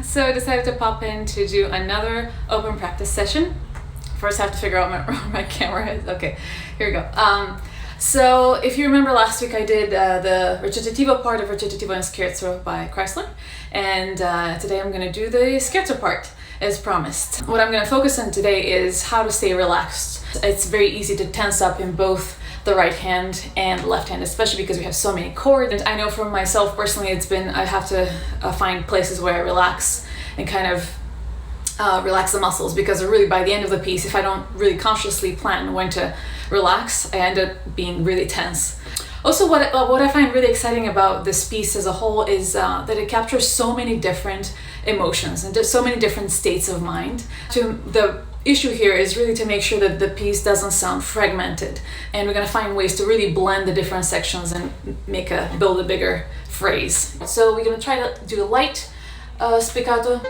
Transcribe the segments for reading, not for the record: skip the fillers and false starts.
So I decided to pop in to do another open practice session. First I have to figure out my camera is. Okay, here we go. So if you remember last week I did the Recitativo part of Recitativo Scherzo by Kreisler, and today I'm going to do the Scherzo part as promised. What I'm going to focus on today is how to stay relaxed. It's very easy to tense up in both the right hand and left hand, especially because we have so many chords. And I know for myself personally, I have to find places where I relax and kind of relax the muscles, because really by the end of the piece, if I don't really consciously plan when to relax, I end up being really tense. Also, what I find really exciting about this piece as a whole is that it captures so many different emotions and so many different states of mind. The issue here is really to make sure that the piece doesn't sound fragmented, and we're going to find ways to really blend the different sections and build a bigger phrase. So we're going to try to do a light spiccato.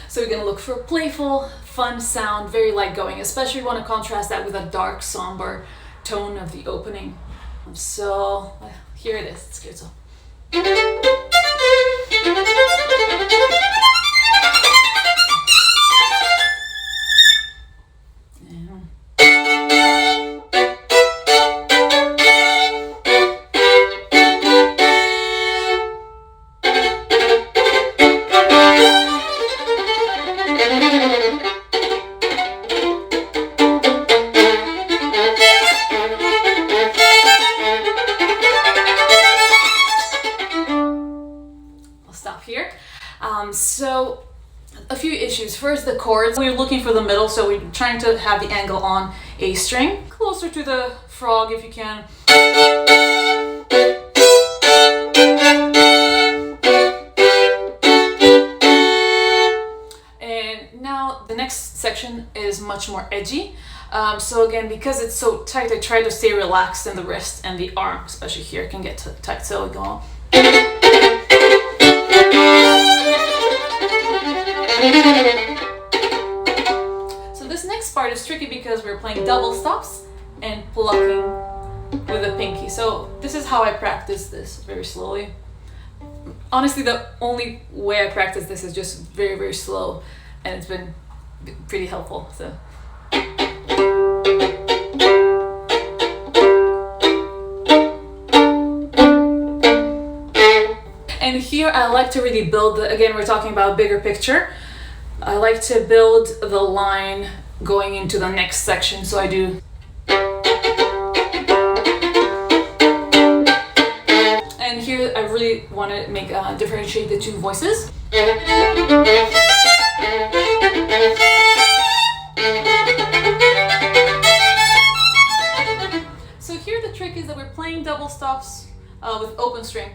So we're going to look for a playful, fun sound, very light going, especially we want to contrast that with a dark, somber tone of the opening. So here it is, it's Scherzo. So a few issues. First, the chords. We're looking for the middle, so we're trying to have the angle on a string. Closer to the frog if you can. And now the next section is much more edgy. So again, because it's so tight, I try to stay relaxed in the wrist and the arm, especially here, can get tight. So we go. So this next part is tricky because we're playing double stops and plucking with a pinky. So this is how I practice this very slowly. Honestly, the only way I practice this is just very, very slow, and it's been pretty helpful. So. And here I like to really build again, we're talking about bigger picture. I like to build the line going into the next section, so I do. And here I really want to differentiate the two voices. So here the trick is that we're playing double stops with open string.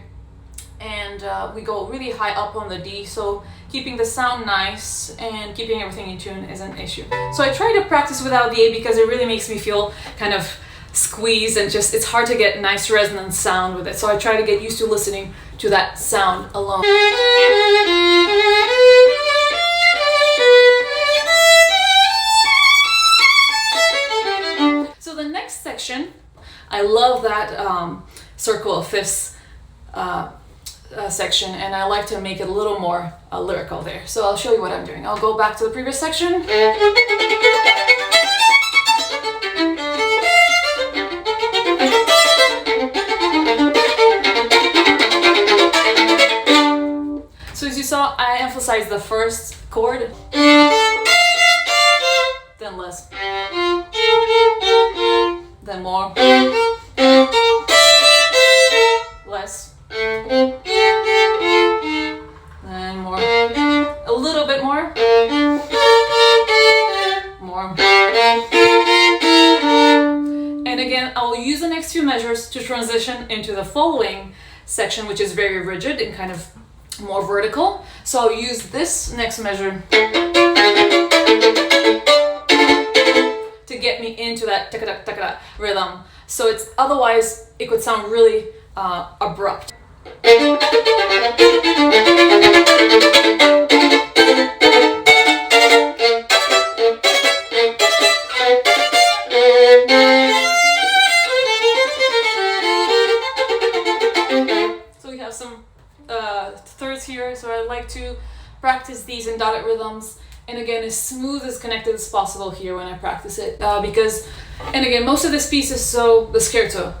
And we go really high up on the D, so keeping the sound nice and keeping everything in tune is an issue. So I try to practice without the A because it really makes me feel kind of squeezed, and just it's hard to get nice resonant sound with it. So I try to get used to listening to that sound alone. So the next section, I love that circle of fifths section, and I like to make it a little more lyrical there. So I'll show you what I'm doing. I'll go back to the previous section. So as you saw, I emphasized the first chord, then less, then more, less, then more, a little bit more, more. And again, I'll use the next few measures to transition into the following section, which is very rigid and kind of more vertical. So I'll use this next measure to get me into that taka-taka rhythm. So it's otherwise it could sound really abrupt. So we have some thirds here, so I like to practice these in dotted rhythms, and again as smooth as connected as possible here when I practice it, because, and again, most of this piece is the scherzo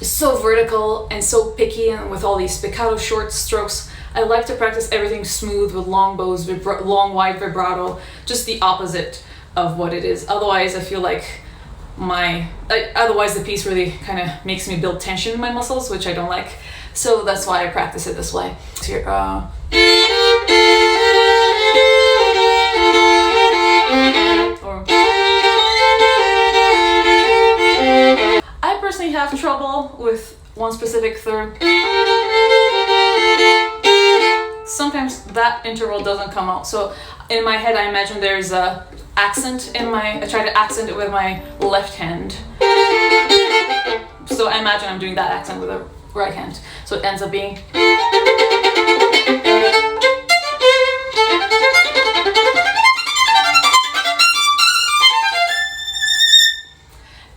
is so vertical and so picky, and with all these spiccato short strokes, I like to practice everything smooth with long bows, long wide vibrato, just the opposite of what it is. Otherwise I feel like otherwise the piece really kind of makes me build tension in my muscles, which I don't like. So that's why I practice it this way. So here, I personally have trouble with one specific third. Sometimes that interval doesn't come out. So in my head, I imagine there's a accent I try to accent it with my left hand. So I imagine I'm doing that accent with the right hand. So it ends up being.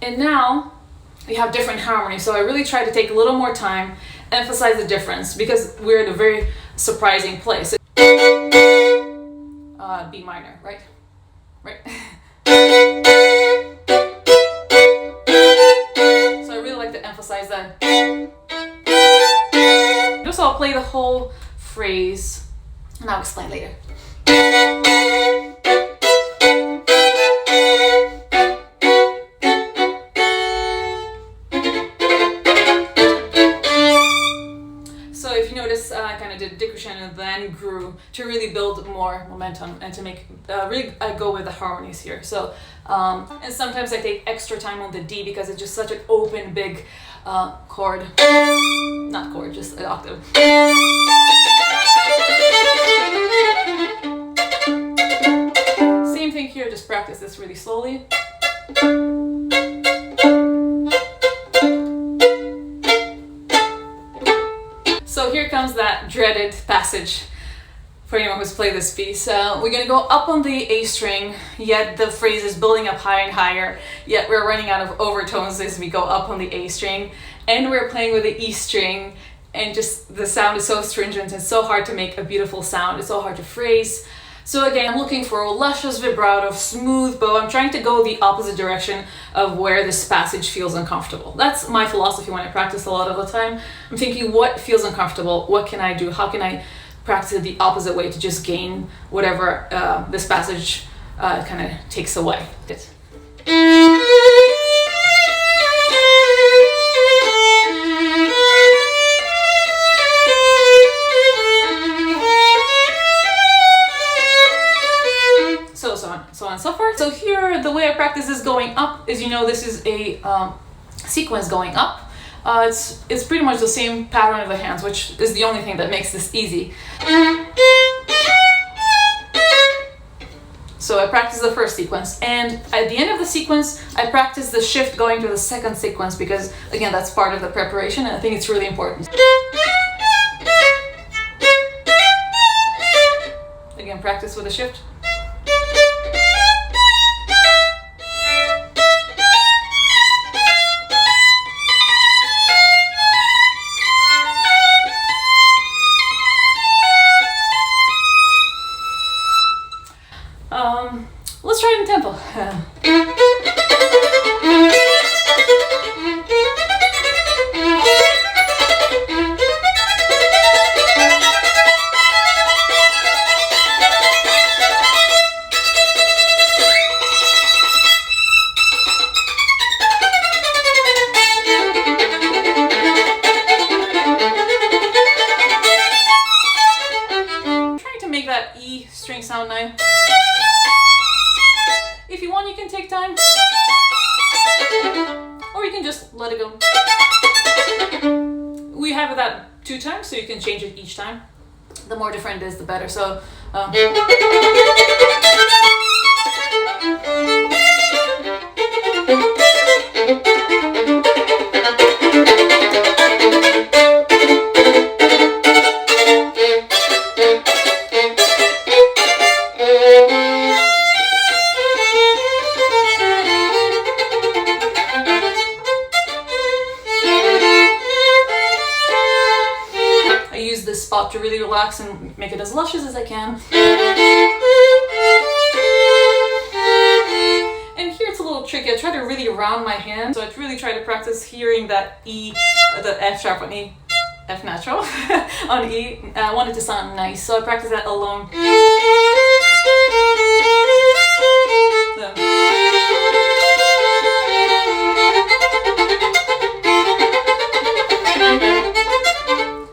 And now we have different harmonies. So I really try to take a little more time, emphasize the difference, because we're at a very surprising place. B minor, right? Right. So I really like to emphasize that. Just I'll play the whole phrase, and I'll explain later. I kind of did decrescendo and then grew to really build more momentum and to make really I go with the harmonies here. So and sometimes I take extra time on the D because it's just such an open big chord, not chord, just an octave. Same thing here, just practice this really slowly. So here comes that dreaded passage for anyone who's played this piece. We're going to go up on the A string, yet the phrase is building up higher and higher, yet we're running out of overtones as we go up on the A string, and we're playing with the E string, and just the sound is so stringent and so hard to make a beautiful sound. It's so hard to phrase. So again, I'm looking for a luscious vibrato, smooth bow. I'm trying to go the opposite direction of where this passage feels uncomfortable. That's my philosophy when I practice a lot of the time. I'm thinking, what feels uncomfortable? What can I do? How can I practice it the opposite way to just gain whatever this passage kind of takes away? So on and so forth. So here, the way I practice is going up. As you know, this is a sequence going up. It's pretty much the same pattern of the hands, which is the only thing that makes this easy. So I practice the first sequence, and at the end of the sequence, I practice the shift going to the second sequence because, again, that's part of the preparation, and I think it's really important. Again, practice with the shift. Let's try it in tempo. Trying to make that E string sound nice. If you want, you can take time, or you can just let it go. We have that 2 times, so you can change it each time. The more different it is, the better. So. help to really relax and make it as luscious as I can. And here it's a little tricky. I try to really round my hand, so I really try to practice hearing that E, the F sharp on E, F natural on E. I want it to sound nice, so I practice that alone.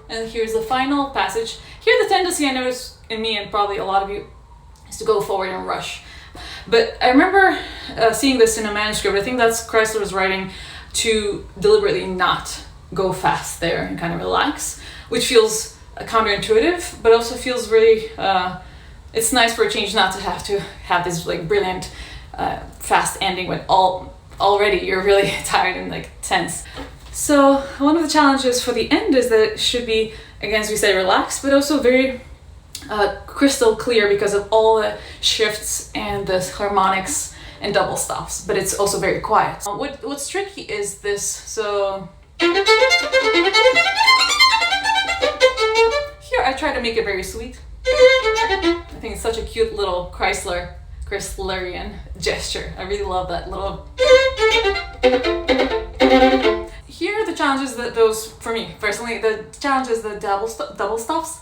And here's the final passage. Here the tendency I notice in me, and probably a lot of you, is to go forward and rush. But I remember seeing this in a manuscript. I think that's Kreisler's writing to deliberately not go fast there and kind of relax, which feels counterintuitive, but also feels really, it's nice for a change not to have this like brilliant fast ending when already you're really tired and like tense. So one of the challenges for the end is that it should be, again, as we say, relaxed, but also very crystal clear because of all the shifts and the harmonics and double stops, but it's also very quiet. What's tricky is this, so here I try to make it very sweet. I think it's such a cute little Kreislerian gesture. I really love that little. Here are the challenges that those, for me personally, the challenge is the double stops.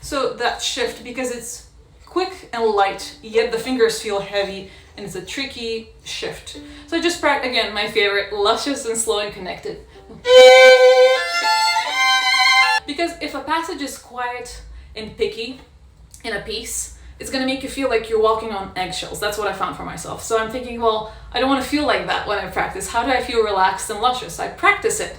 So that shift, because it's quick and light, yet the fingers feel heavy, and it's a tricky shift. So just practice, again, my favorite, luscious and slow and connected. Because if a passage is quiet and picky in a piece, it's gonna make you feel like you're walking on eggshells. That's what I found for myself. So I'm thinking, well, I don't want to feel like that when I practice. How do I feel relaxed and luscious? I practice it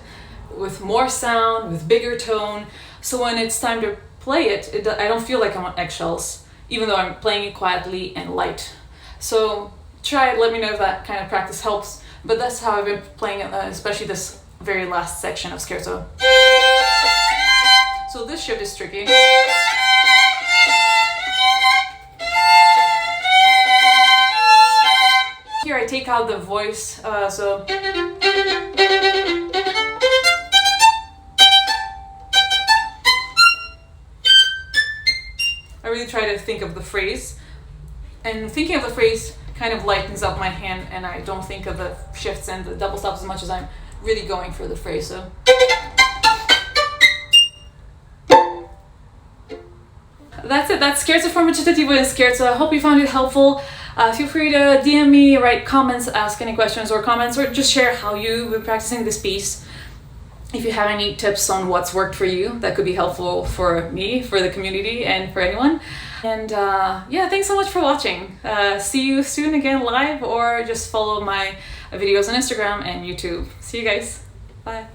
with more sound, with bigger tone. So when it's time to play it, I don't feel like I'm on eggshells, even though I'm playing it quietly and light. So try it, let me know if that kind of practice helps. But that's how I've been playing it, especially this very last section of Scherzo. So this shift is tricky. Here I take out the voice, so I really try to think of the phrase, and thinking of the phrase kind of lightens up my hand, and I don't think of the shifts and the double stops as much as I'm really going for the phrase. So that's it. That's Scherzo from Recitativo Scherzo. I hope you found it helpful. Feel free to DM me, write comments, ask any questions or comments, or just share how you've been practicing this piece. If you have any tips on what's worked for you, that could be helpful for me, for the community, and for anyone. And yeah, thanks so much for watching. See you soon again live, or just follow my videos on Instagram and YouTube. See you guys. Bye.